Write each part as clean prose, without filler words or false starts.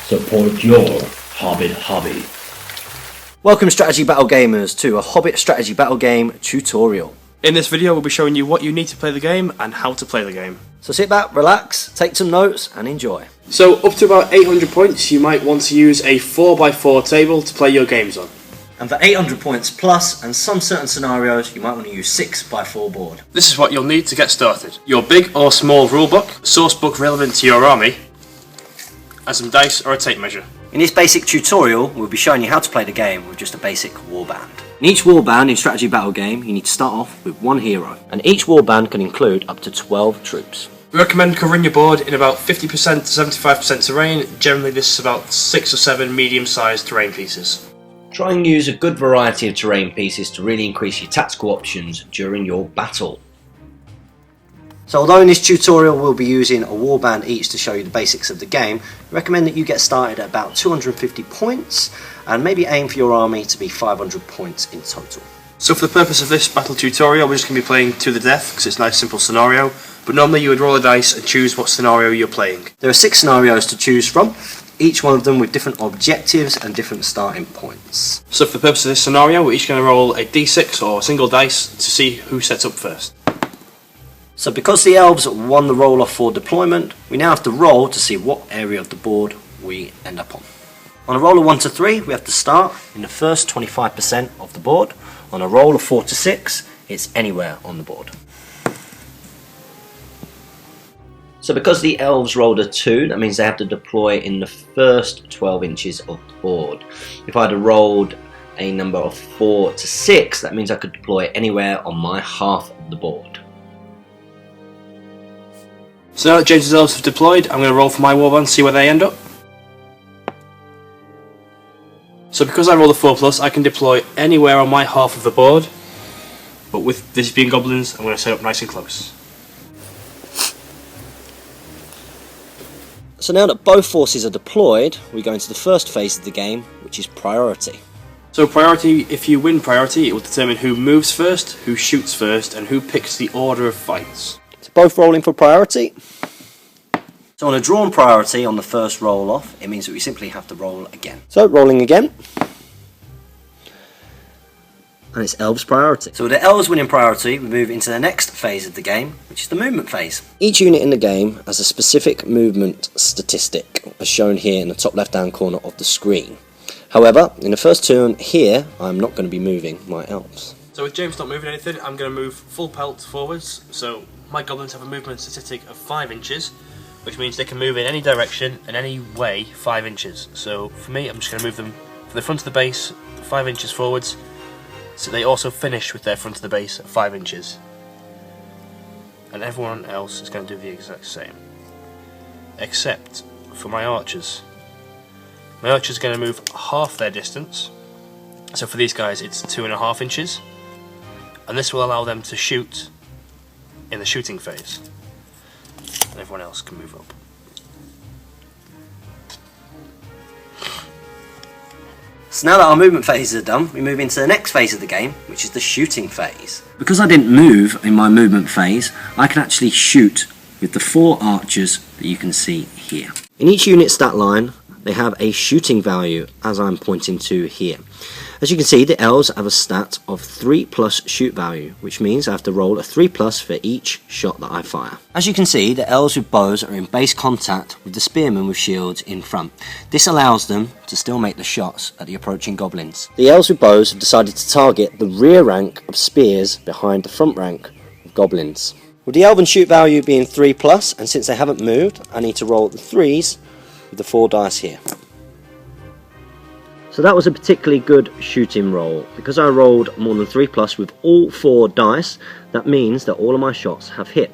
Support your Hobbit hobby. Welcome Strategy Battle Gamers to a Hobbit Strategy Battle Game tutorial. In this video we'll be showing you what you need to play the game and how to play the game. So sit back, relax, take some notes and enjoy. So up to about 800 points you might want to use a 4x4 table to play your games on. And for 800 points plus and some certain scenarios you might want to use 6x4 board. This is what you'll need to get started. Your big or small rulebook, source book relevant to your army, and some dice or a tape measure. In this basic tutorial we'll be showing you how to play the game with just a basic warband. In each warband in Strategy Battle Game you need to start off with one hero, and each warband can include up to 12 troops. We recommend covering your board in about 50% to 75% terrain. Generally this is about 6 or 7 medium-sized terrain pieces. Try and use a good variety of terrain pieces to really increase your tactical options during your battle. So although in this tutorial we'll be using a warband each to show you the basics of the game, we recommend that you get started at about 250 points and maybe aim for your army to be 500 points in total. So for the purpose of this battle tutorial we're just going to be playing to the death because it's a nice simple scenario, but normally you would roll a dice and choose what scenario you're playing. There are 6 scenarios to choose from, each one of them with different objectives and different starting points. So for the purpose of this scenario we're each going to roll a d6 or a single dice to see who sets up first. So because the elves won the roll off for deployment, we now have to roll to see what area of the board we end up on. On a roll of 1 to 3 we have to start in the first 25% of the board. On a roll of 4 to 6 it's anywhere on the board. So because the elves rolled a 2, that means they have to deploy in the first 12 inches of the board. If I'd have rolled a number of 4 to 6, that means I could deploy anywhere on my half of the board. So now that James's elves have deployed, I'm going to roll for my warband to see where they end up. So because I rolled a 4+, I can deploy anywhere on my half of the board, but with this being goblins, I'm going to set up nice and close. So now that both forces are deployed, we go into the first phase of the game, which is priority. So priority, if you win priority, it will determine who moves first, who shoots first, and who picks the order of fights. So both rolling for priority. So on a drawn priority on the first roll off, it means that we simply have to roll again. So rolling again. And it's elves priority. So with the elves winning priority, we move into the next phase of the game, which is the movement phase. Each unit in the game has a specific movement statistic, as shown here in the top left hand corner of the screen. However, in the first turn here, I'm not going to be moving my elves. So with James not moving anything, I'm going to move full pelt forwards. So my goblins have a movement statistic of 5 inches, which means they can move in any direction and any way 5 inches. So for me, I'm just going to move them from the front of the base 5 inches forwards, so they also finish with their front of the base at 5 inches. And everyone else is going to do the exact same, except for my archers. My archers are going to move half their distance. So for these guys, it's 2.5 inches, and this will allow them to shoot in the shooting phase, and everyone else can move up. So now that our movement phases are done, we move into the next phase of the game, which is the shooting phase. Because I didn't move in my movement phase, I can actually shoot with the 4 archers that you can see here. In each unit stat line, they have a shooting value, as I'm pointing to here. As you can see, the elves have a stat of 3+ shoot value, which means I have to roll a 3+ for each shot that I fire. As you can see, the elves with bows are in base contact with the spearmen with shields in front. This allows them to still make the shots at the approaching goblins. The elves with bows have decided to target the rear rank of spears behind the front rank of goblins. With the elven shoot value being 3+, and since they haven't moved, I need to roll the 3s with the 4 dice here. So that was a particularly good shooting roll. Because I rolled more than 3+ with all 4 dice, that means that all of my shots have hit.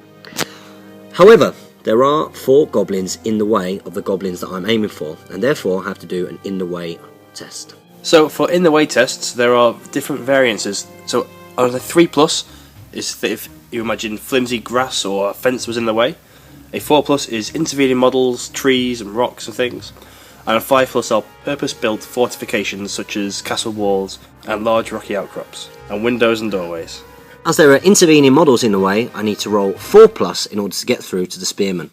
However, there are 4 goblins in the way of the goblins that I'm aiming for, and therefore I have to do an in the way test. So for in the way tests, there are different variances. So on the 3+ is that if you imagine flimsy grass or a fence was in the way. A 4+ is intervening models, trees and rocks and things. And a 5+ are purpose-built fortifications such as castle walls and large rocky outcrops, and windows and doorways. As there are intervening models in the way, I need to roll 4+ in order to get through to the spearmen.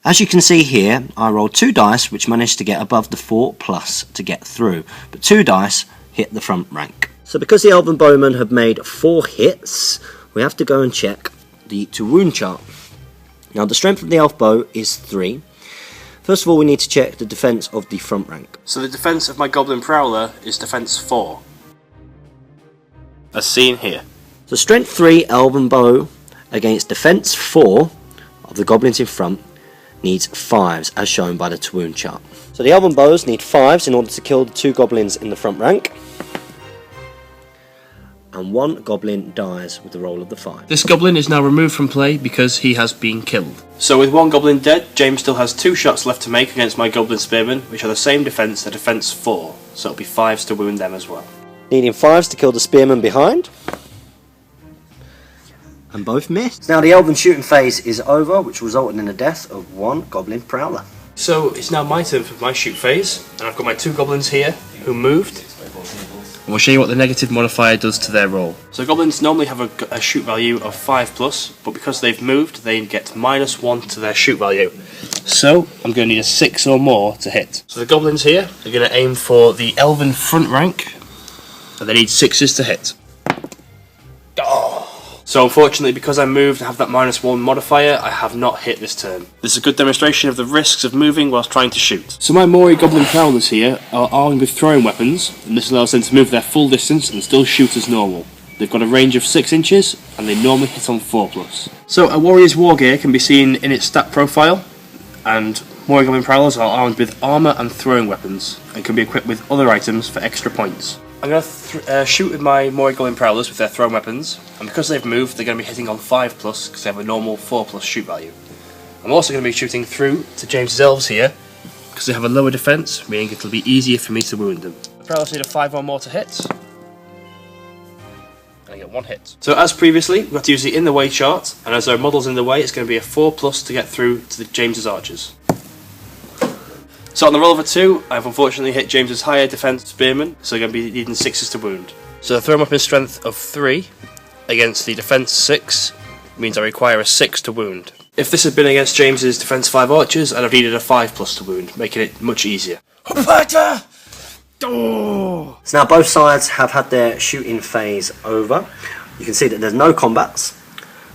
As you can see here, I rolled 2 dice which managed to get above the 4+ to get through, but 2 dice hit the front rank. So because the Elven Bowmen have made 4 hits, we have to go and check the to wound chart. Now the strength of the elf bow is 3. First of all, we need to check the defense of the front rank. So the defense of my Goblin Prowler is defense 4, as seen here. So strength 3 Elven bow against defense 4 of the goblins in front needs 5s, as shown by the to wound chart. So the Elven bows need 5s in order to kill the 2 goblins in the front rank, and 1 goblin dies with the roll of the 5. This goblin is now removed from play because he has been killed. So with 1 goblin dead, James still has 2 shots left to make against my Goblin Spearmen, which are the same defense, the defense 4, so it'll be 5s to wound them as well. Needing 5s to kill the spearmen behind, and both missed. Now the Elven shooting phase is over, which resulted in the death of 1 Goblin Prowler. So it's now my turn for my shoot phase, and I've got my 2 goblins here who moved. And we'll show you what the negative modifier does to their roll. So goblins normally have a shoot value of 5+, but because they've moved, they get -1 to their shoot value. So I'm going to need a 6 or more to hit. So the goblins here are going to aim for the Elven front rank, and they need 6s to hit. So unfortunately, because I moved and have that -1 modifier, I have not hit this turn. This is a good demonstration of the risks of moving whilst trying to shoot. So my Mori Goblin Prowlers here are armed with throwing weapons, and this allows them to move their full distance and still shoot as normal. They've got a range of 6 inches, and they normally hit on 4+. So a warrior's war gear can be seen in its stat profile, and Mori Goblin Prowlers are armed with armour and throwing weapons, and can be equipped with other items for extra points. I'm going to shoot with my Mori Goblin Prowlers with their thrown weapons, and because they've moved, they're going to be hitting on 5+, because they have a normal 4+ shoot value. I'm also going to be shooting through to James's Elves here, because they have a lower defence, meaning it'll be easier for me to wound them. The Prowlers need a 5 or more to hit, and I get 1 hit. So as previously, we've got to use the in the way chart, and as our model's in the way, it's going to be a 4+ to get through to the James's archers. So on the roll of a 2, I've unfortunately hit James's higher defence spearmen, so I'm going to be needing 6s to wound. So the throw weapon strength of 3 against the defence 6 means I require a 6 to wound. If this had been against James's defence 5 archers, I'd have needed a 5+ to wound, making it much easier. So now both sides have had their shooting phase over. You can see that there's no combats,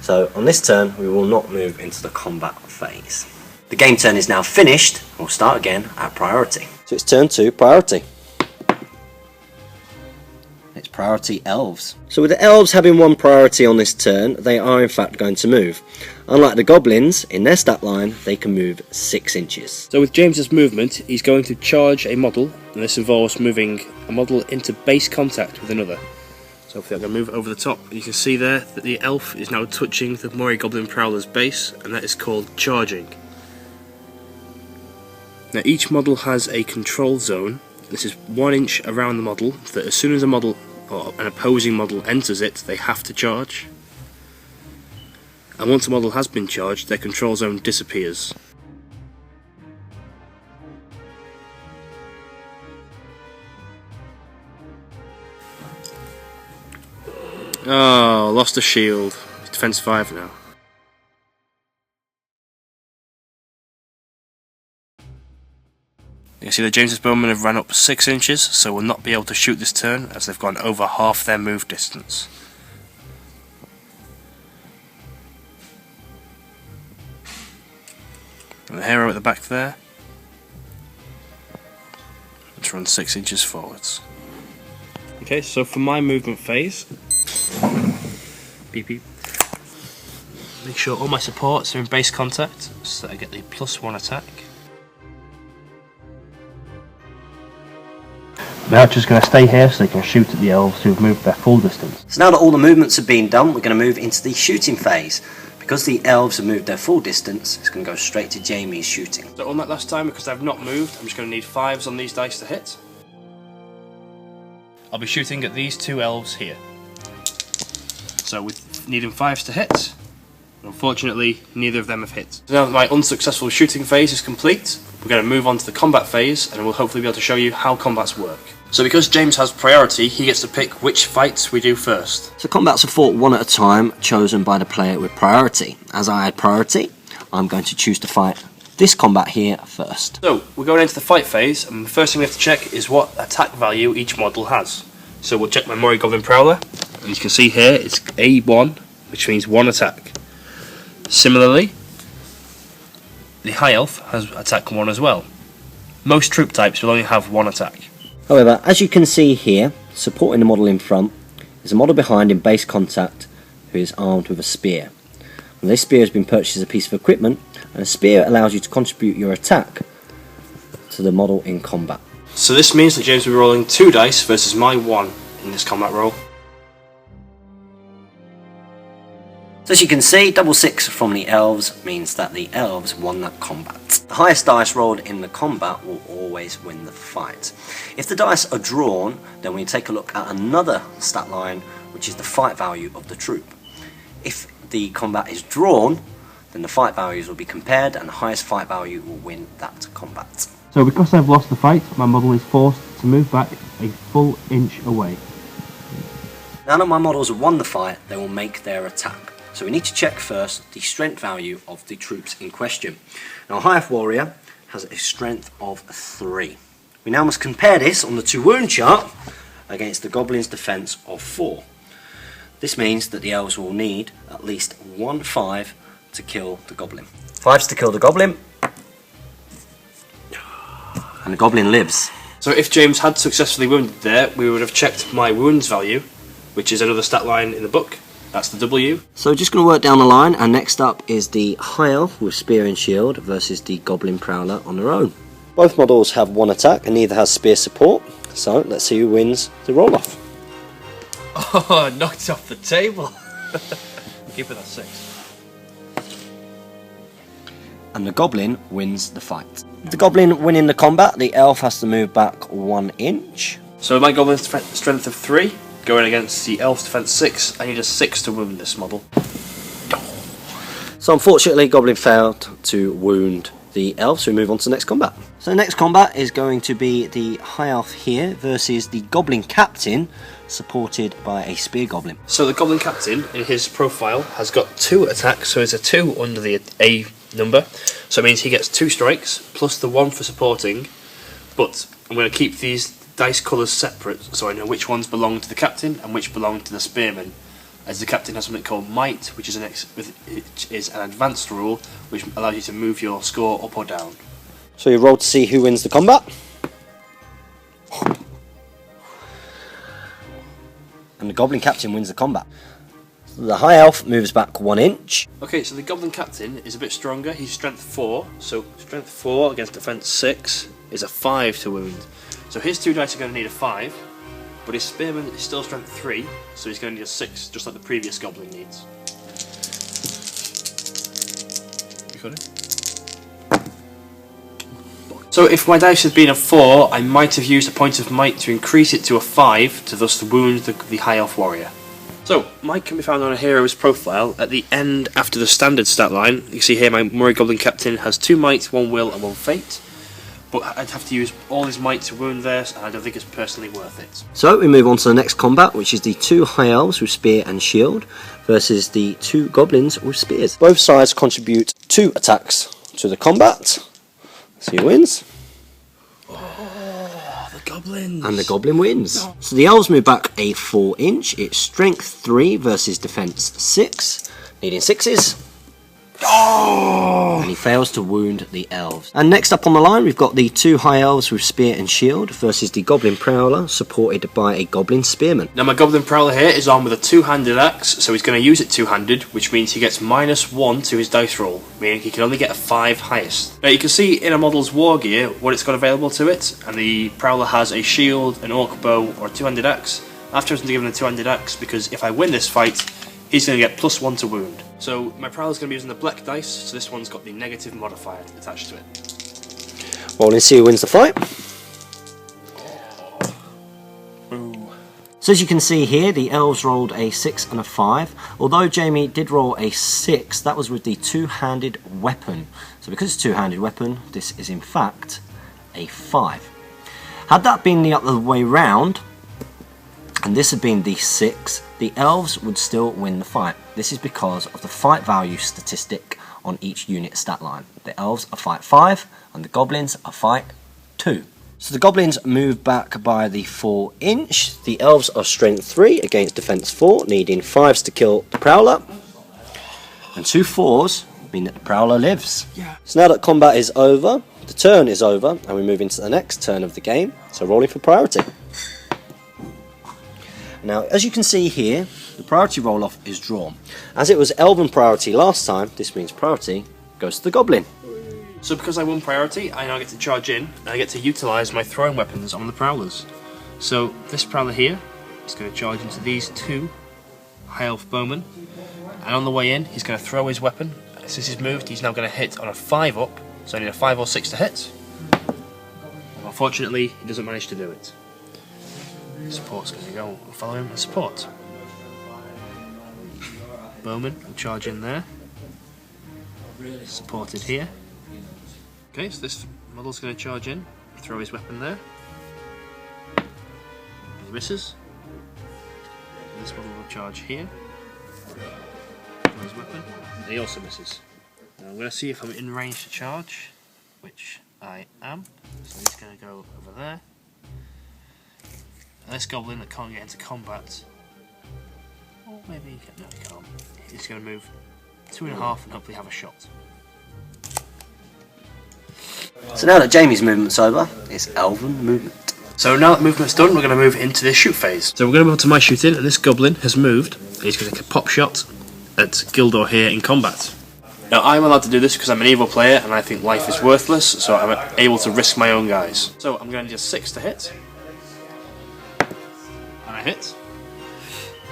so on this turn we will not move into the combat phase. The game turn is now finished. We'll start again at priority. So it's turn 2, priority. It's priority elves. So with the elves having 1 priority on this turn, they are in fact going to move. Unlike the goblins, in their stat line, they can move 6 inches. So with James's movement, he's going to charge a model, and this involves moving a model into base contact with another. So if I'm going to move over the top, you can see there that the elf is now touching the Mori Goblin Prowler's base, and that is called charging. Now each model has a control zone. This is 1 inch around the model, so that as soon as a model or an opposing model enters it, they have to charge. And once a model has been charged, their control zone disappears. Oh, lost a shield. Defense 5 now. You can see the James's Bowmen have ran up 6 inches, so will not be able to shoot this turn as they've gone over half their move distance. And the hero at the back there, let's run 6 inches forwards. Okay, so for my movement phase, beep beep, make sure all my supports are in base contact so that I get the +1 attack. The archer's going to stay here so they can shoot at the elves who have moved their full distance. So now that all the movements have been done, we're going to move into the shooting phase. Because the elves have moved their full distance, it's going to go straight to Jamie's shooting. So on that last time, because I've not moved, I'm just going to need 5s on these dice to hit. I'll be shooting at these 2 elves here. So with needing 5s to hit, unfortunately neither of them have hit. So now that my unsuccessful shooting phase is complete, we're going to move on to the combat phase, and we'll hopefully be able to show you how combats work. So because James has priority, he gets to pick which fights we do first. So combats are fought 1 at a time, chosen by the player with priority. As I had priority, I'm going to choose to fight this combat here first. So, we're going into the fight phase, and the first thing we have to check is what attack value each model has. So we'll check my Murray Goblin Prowler, and you can see here it's A1, which means 1 attack. Similarly, the High Elf has attack 1 as well. Most troop types will only have 1 attack. However, as you can see here, supporting the model in front is a model behind in base contact who is armed with a spear. And this spear has been purchased as a piece of equipment, and a spear allows you to contribute your attack to the model in combat. So this means that James will be rolling 2 dice versus my 1 in this combat roll. So as you can see, double 6 from the Elves means that the Elves won that combat. The highest dice rolled in the combat will always win the fight. If the dice are drawn, then we take a look at another stat line, which is the fight value of the troop. If the combat is drawn, then the fight values will be compared, and the highest fight value will win that combat. So because I've lost the fight, my model is forced to move back a full inch away. Now that my models have won the fight, they will make their attack. So we need to check first the strength value of the troops in question. Now a High Elf Warrior has a strength of 3. We now must compare this on the 2 wound chart against the Goblin's defense of 4. This means that the Elves will need at least 1 5 to kill the Goblin. 5s to kill the Goblin, and the Goblin lives. So if James had successfully wounded there, we would have checked my wounds value, which is another stat line in the book. That's the W. So just going to work down the line, and next up is the High Elf with Spear and Shield versus the Goblin Prowler on their own. Both models have 1 attack and neither has spear support, so let's see who wins the roll-off. Oh, knocked off the table. Keep it at 6. And the Goblin wins the fight. The Goblin winning the combat, the Elf has to move back 1 inch. So my Goblin's strength of 3, going against the Elf's defense 6, I need a 6 to wound this model. So unfortunately, Goblin failed to wound the Elf, so we move on to the next combat. So the next combat is going to be the High Elf here versus the Goblin Captain, supported by a Spear Goblin. So the Goblin Captain, in his profile, has got 2 attacks, so it's a 2 under the A number. So it means he gets 2 strikes, plus the 1 for supporting, but I'm going to keep these dice colours separate, so I know which ones belong to the Captain and which belong to the Spearman, as the Captain has something called Might, which is an advanced rule, which allows you to move your score up or down. So you roll to see who wins the combat. And the Goblin Captain wins the combat. The High Elf moves back 1 inch. Okay, so the Goblin Captain is a bit stronger. He's strength 4, so strength 4 against defense 6 is a 5 to wound. So his 2 dice are going to need a 5, but his Spearman is still strength 3, so he's going to need a 6, just like the previous Goblin needs. You got it? So if my dice had been a 4, I might have used a point of might to increase it to a 5 to thus wound the High Elf Warrior. So, might can be found on a hero's profile at the end after the standard stat line. You can see here my Murray Goblin Captain has 2 might, 1 will and 1 fate. But I'd have to use all his might to wound this, and I don't think it's personally worth it. So we move on to the next combat, which is the 2 High Elves with Spear and Shield versus the 2 Goblins with Spears. Both sides contribute 2 attacks to the combat. See who wins. Oh, the Goblins! And the Goblin wins. No. So the Elves move back a 4 inch. It's strength 3 versus defense 6. Needing 6s. Oh! And he fails to wound the Elves. And next up on the line, we've got the 2 High Elves with Spear and Shield versus the Goblin Prowler, supported by a Goblin Spearman. Now my Goblin Prowler here is armed with a 2-handed axe, so he's going to use it 2-handed, which means he gets -1 to his dice roll, meaning he can only get a 5 highest. Now you can see in a model's war gear what it's got available to it, and the Prowler has a shield, an orc bow, or a 2-handed axe. I've chosen to give him a 2-handed axe because if I win this fight, he's going to get +1 to wound. So my Prowler's going to be using the black dice, so this one's got the negative modifier attached to it. Well, let's see who wins the fight. Ooh. So as you can see here, the Elves rolled a 6 and a 5. Although Jamie did roll a 6, that was with the 2-handed weapon. So because it's a 2-handed weapon, this is in fact a 5. Had that been the other way round, and this had been the 6, the Elves would still win the fight. This is because of the fight value statistic on each unit stat line. The Elves are fight 5 and the Goblins are fight 2. So the Goblins move back by the 4 inch. The Elves are strength 3 against defense 4, needing 5s to kill the Prowler. And 2 4s mean that the Prowler lives. Yeah. So now that combat is over, the turn is over, and we move into the next turn of the game. So rolling for priority. Now, as you can see here, the priority roll-off is drawn. As it was Elven priority last time, this means priority goes to the Goblin. So because I won priority, I now get to charge in, and I get to utilise my throwing weapons on the Prowlers. So this Prowler here is going to charge into these 2 High Elf Bowmen, and on the way in, he's going to throw his weapon. Since he's moved, he's now going to hit on a 5 up, so I need a 5 or 6 to hit. Unfortunately, he doesn't manage to do it. Support's going to go follow him and support. Bowman will charge in there. Supported here. Okay, so this model's going to charge in, throw his weapon there. He misses. And this model will charge here. Throw his weapon. And he also misses. Now I'm going to see if I'm in range to charge, which I am. So he's going to go over there. And this Goblin that can't get into combat, or maybe he can, no, he can't. He's going to move 2.5 and hopefully have a shot. So now that Jamie's movement's over, it's Elven movement. So now that movement's done, we're going to move into the shoot phase. So we're going to move to my shooting, and this Goblin has moved. And he's going to take a pop shot at Gildor here in combat. Now I'm allowed to do this because I'm an evil player and I think life is worthless, so I'm able to risk my own guys. So I'm going to need a 6 to hit. And I hit.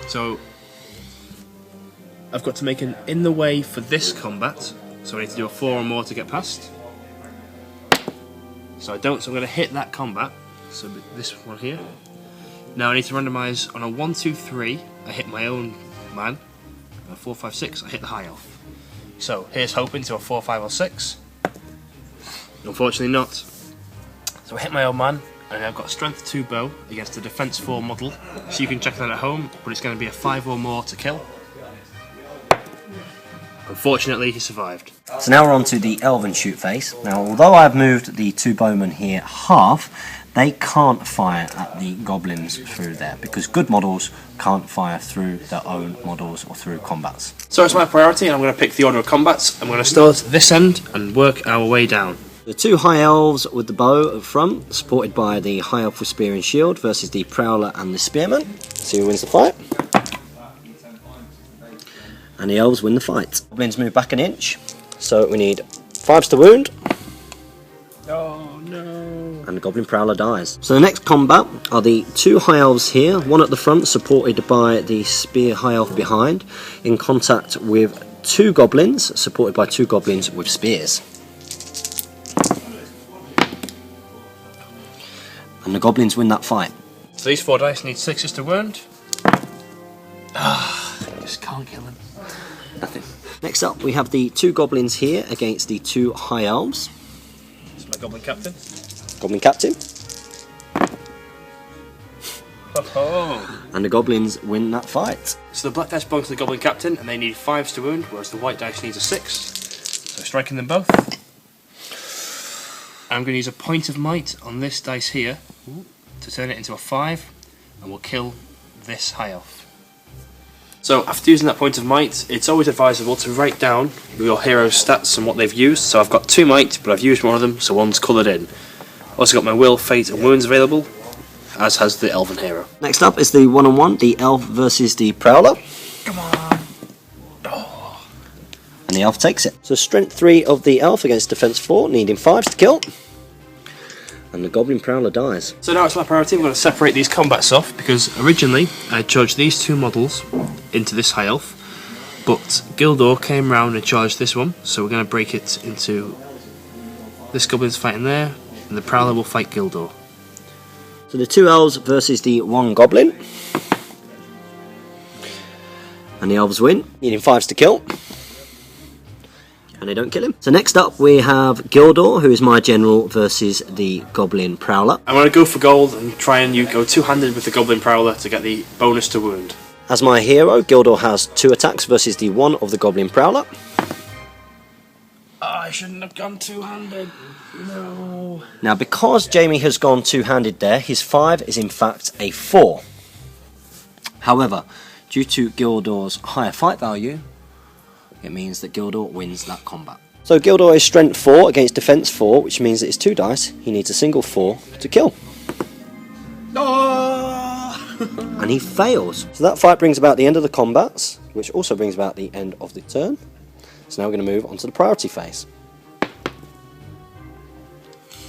So I've got to make an in the way for this combat, so I need to do a 4 or more to get past. So I don't, so I'm going to hit that combat, so this one here. Now I need to randomise on a 1, 2, 3, I hit my own man, and a 4, 5, 6, I hit the High Elf. So here's hoping to a 4, 5 or 6. Unfortunately not. So I hit my own man, and I've got a strength 2 bow against a defense 4 model, so you can check that at home, but it's going to be a 5 or more to kill. Unfortunately, he survived. So now we're on to the Elven shoot phase. Now, although I've moved the 2 bowmen here half, they can't fire at the Goblins through there, because good models can't fire through their own models or through combats. So it's my priority, and I'm going to pick the order of combats. I'm going to start at this end and work our way down. The 2 High Elves with the bow up front, supported by the High Elf with spear and shield versus the Prowler and the Spearman. See who wins the fight. And the Elves win the fight. Goblins move back an inch, so we need 5s to wound. Oh no. And the Goblin Prowler dies. So the next combat are the 2 High Elves here, one at the front supported by the Spear High Elf behind, in contact with 2 Goblins, supported by 2 Goblins with spears. And the Goblins win that fight. So these 4 dice need 6s to wound. Just can't kill him. Nothing. Next up we have the 2 Goblins here against the 2 High Elves. It's my Goblin Captain. Goblin Captain. Oh. And the Goblins win that fight. So the black dice belong to the Goblin Captain, and they need 5s to wound, whereas the white dice needs a 6. So striking them both. I'm going to use a point of might on this dice here to turn it into a 5, and we'll kill this High Elf. So after using that point of might, it's always advisable to write down your hero's stats and what they've used. So I've got 2 might, but I've used one of them, so one's coloured in. Also got my will, fate and wounds available, as has the Elven hero. Next up is the 1-on-1, the Elf versus the Prowler. Come on! Oh. And the Elf takes it. So strength 3 of the Elf against defense 4, needing 5s to kill. And the Goblin Prowler dies. So now it's my priority. I'm going to separate these combats off, because originally I charged these 2 models into this High Elf, but Gildor came round and charged this one, so we're going to break it into this Goblin's fighting there, and the Prowler will fight Gildor. So the 2 Elves versus the 1 Goblin. And the Elves win, needing 5s to kill. And they don't kill him. So next up we have Gildor, who is my general, versus the Goblin Prowler. I'm going to go for gold and try and go two-handed with the Goblin Prowler to get the bonus to wound. As my hero, Gildor has 2 attacks versus the 1 of the Goblin Prowler. I shouldn't have gone two-handed. No. Now, because Jamie has gone two-handed there, his 5 is in fact a 4. However, due to Gildor's higher fight value, it means that Gildor wins that combat. So Gildor is strength 4 against defense 4, which means that it's 2 dice. He needs a single 4 to kill. And he fails. So that fight brings about the end of the combats, which also brings about the end of the turn. So now we're going to move on to the priority phase.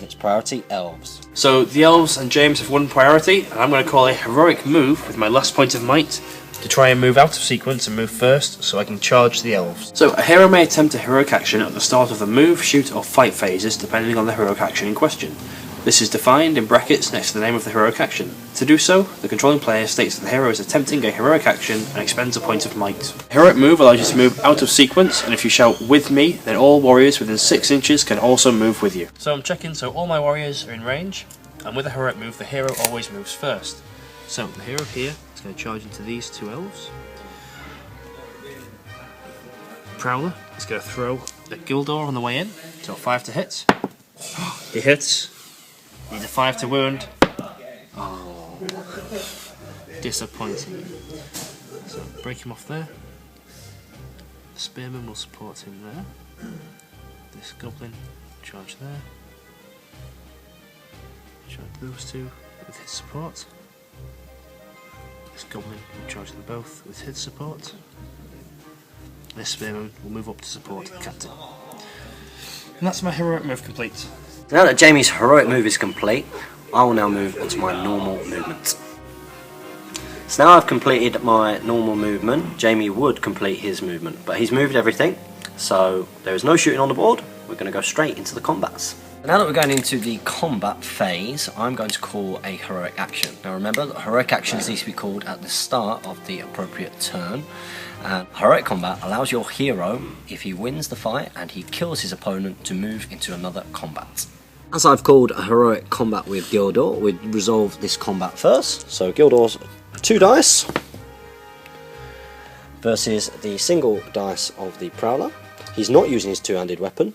It's priority Elves. So the Elves and James have won priority, and I'm going to call a heroic move with my last point of might to try and move out of sequence and move first so I can charge the Elves. So a hero may attempt a heroic action at the start of the move, shoot or fight phases depending on the heroic action in question. This is defined in brackets next to the name of the heroic action. To do so, the controlling player states that the hero is attempting a heroic action and expends a point of might. A heroic move allows you to move out of sequence, and if you shout "with me," then all warriors within 6 inches can also move with you. So I'm checking, so all my warriors are in range, and with a heroic move, the hero always moves first. So the hero here is going to charge into these 2 elves. Prowler is going to throw the Gildor on the way in, so 5 to hit. He hits. Needs a 5 to wound. Oh, disappointing. So break him off there. The spearman will support him there. This goblin charge there. Charge those 2 with his support. This goblin will charge them both with his support. This spearman will move up to support the captain. And that's my heroic move complete. Now that Jamie's heroic move is complete, I will now move on to my normal movement. So now I've completed my normal movement. Jamie would complete his movement, but he's moved everything, so there is no shooting on the board. We're going to go straight into the combats. Now that we're going into the combat phase, I'm going to call a heroic action. Now remember that heroic actions need to be called at the start of the appropriate turn. And heroic combat allows your hero, if he wins the fight and he kills his opponent, to move into another combat. As I've called a heroic combat with Gildor, we'd resolve this combat first. So Gildor's 2 dice versus the single dice of the Prowler. He's not using his 2-handed weapon.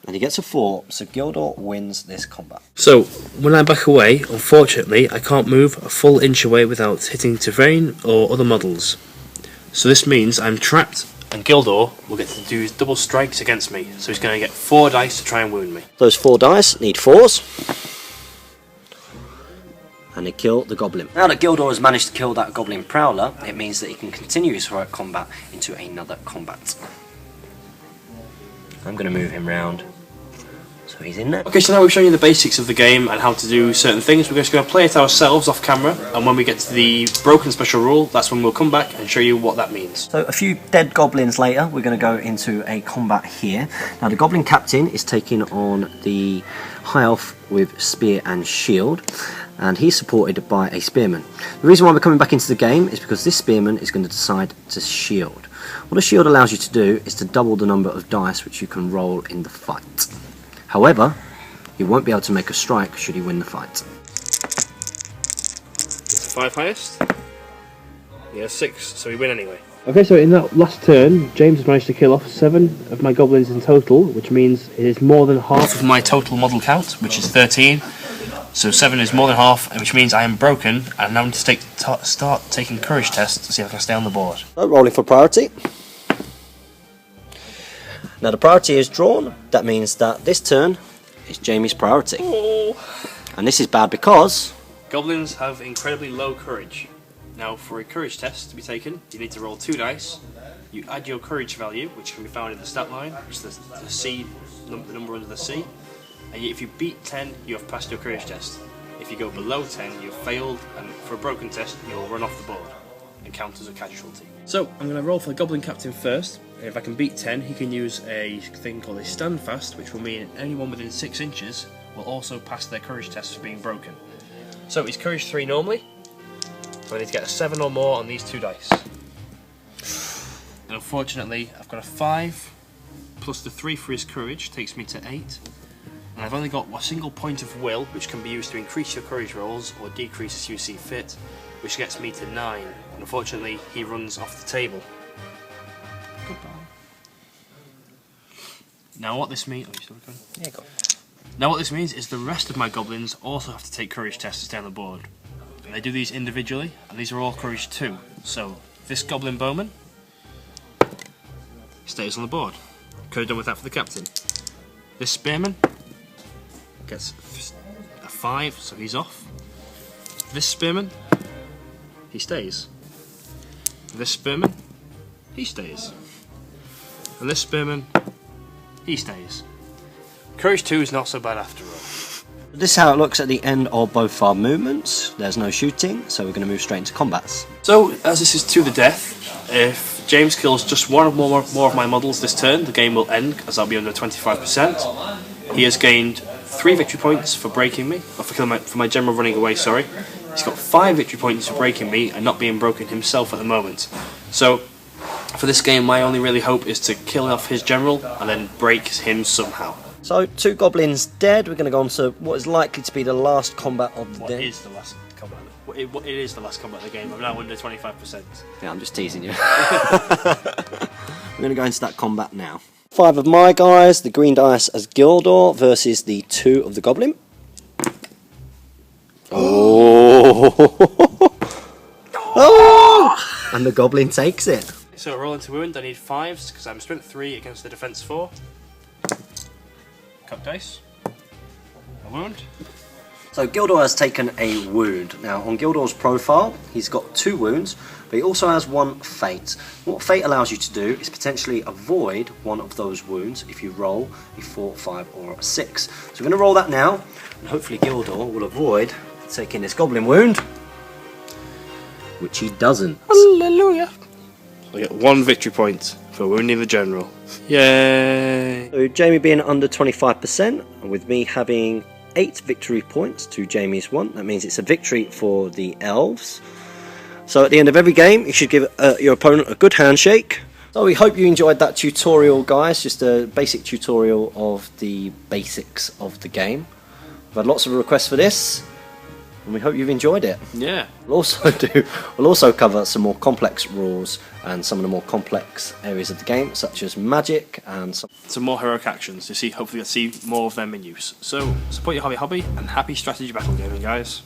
And he gets a 4, so Gildor wins this combat. So, when I back away, unfortunately, I can't move a full inch away without hitting terrain or other models. So this means I'm trapped, and Gildor will get to do double strikes against me. So he's going to get 4 dice to try and wound me. Those 4 dice need 4s. And they kill the goblin. Now that Gildor has managed to kill that Goblin Prowler, it means that he can continue his heroic combat into another combat. I'm going to move him round. So he's in there. Okay, so now we've shown you the basics of the game and how to do certain things. We're just going to play it ourselves off camera, and when we get to the broken special rule, that's when we'll come back and show you what that means. So a few dead goblins later, we're going to go into a combat here. Now the Goblin Captain is taking on the High Elf with Spear and Shield, and he's supported by a Spearman. The reason why we're coming back into the game is because this Spearman is going to decide to shield. What a shield allows you to do is to double the number of dice which you can roll in the fight. However, he won't be able to make a strike should he win the fight. It's the 5 highest. Yeah, 6, so we win anyway. Okay, so in that last turn, James has managed to kill off 7 of my goblins in total, which means it is more than half of my total model count, which is 13. So 7 is more than half, which means I am broken, and now I need to start taking courage tests to see if I can stay on the board. So, rolling for priority. Now the priority is drawn. That means that this turn is Jamie's priority. Oh. And this is bad because Goblins have incredibly low courage. Now, for a courage test to be taken, you need to roll 2 dice. You add your courage value, which can be found in the stat line, which is the C, the number under the C. And if you beat 10, you have passed your courage test. If you go below 10, you've failed, and for a broken test, you'll run off the board and count as a casualty. So, I'm going to roll for the Goblin Captain first. If I can beat 10, he can use a thing called a standfast, which will mean anyone within 6 inches will also pass their courage test for being broken. So he's courage 3 normally, so I need to get a 7 or more on these 2 dice. And unfortunately, I've got a 5 plus the 3 for his courage takes me to 8. And I've only got a single point of will, which can be used to increase your courage rolls or decrease as you see fit, which gets me to 9. And unfortunately, he runs off the table. Goodbye. Now what this means... Yeah, go on. Now what this means is the rest of my goblins also have to take courage tests to stay on the board. And they do these individually, and these are all courage 2. So this goblin bowman stays on the board. Could have done with that for the captain. This spearman gets a 5, so he's off. This spearman, he stays. This spearman, he stays. And this spearman, he stays. Courage 2 is not so bad after all. This is how it looks at the end of both our movements. There's no shooting, so we're going to move straight into combats. So, as this is to the death, if James kills just one or more of my models this turn, the game will end, as I'll be under 25%. He has gained 3 victory points for breaking me, or for my general running away, sorry. He's got 5 victory points for breaking me and not being broken himself at the moment. So, for this game, my only really hope is to kill off his general and then break him somehow. So, 2 goblins dead. We're going to go on to what is likely to be the last combat of the day. What is the last combat? It is the last combat of the game. I'm now under 25%. Yeah, I'm just teasing you. We're going to go into that combat now. 5 of my guys, the green dice as Gildor versus the 2 of the goblin. Oh! Oh! And the goblin takes it. So rolling to wound, I need 5s because I'm strength 3 against the defense 4. Cut dice. A wound. So Gildor has taken a wound. Now on Gildor's profile, he's got 2 wounds, but he also has 1 fate. What fate allows you to do is potentially avoid one of those wounds if you roll a 4, 5 or a 6. So we're going to roll that now, and hopefully Gildor will avoid taking this goblin wound, which he doesn't. Hallelujah. I get 1 victory point for wounding the general. Yay! So Jamie being under 25%, and with me having 8 victory points to Jamie's 1. That means it's a victory for the Elves. So at the end of every game, you should give your opponent a good handshake. So we hope you enjoyed that tutorial, guys. Just a basic tutorial of the basics of the game. We've had lots of requests for this, and we hope you've enjoyed it. Yeah. We'll also cover some more complex rules and some of the more complex areas of the game, such as magic and some more heroic actions. Hopefully you'll see more of them in use. So support your hobby, and happy strategy battle gaming, guys.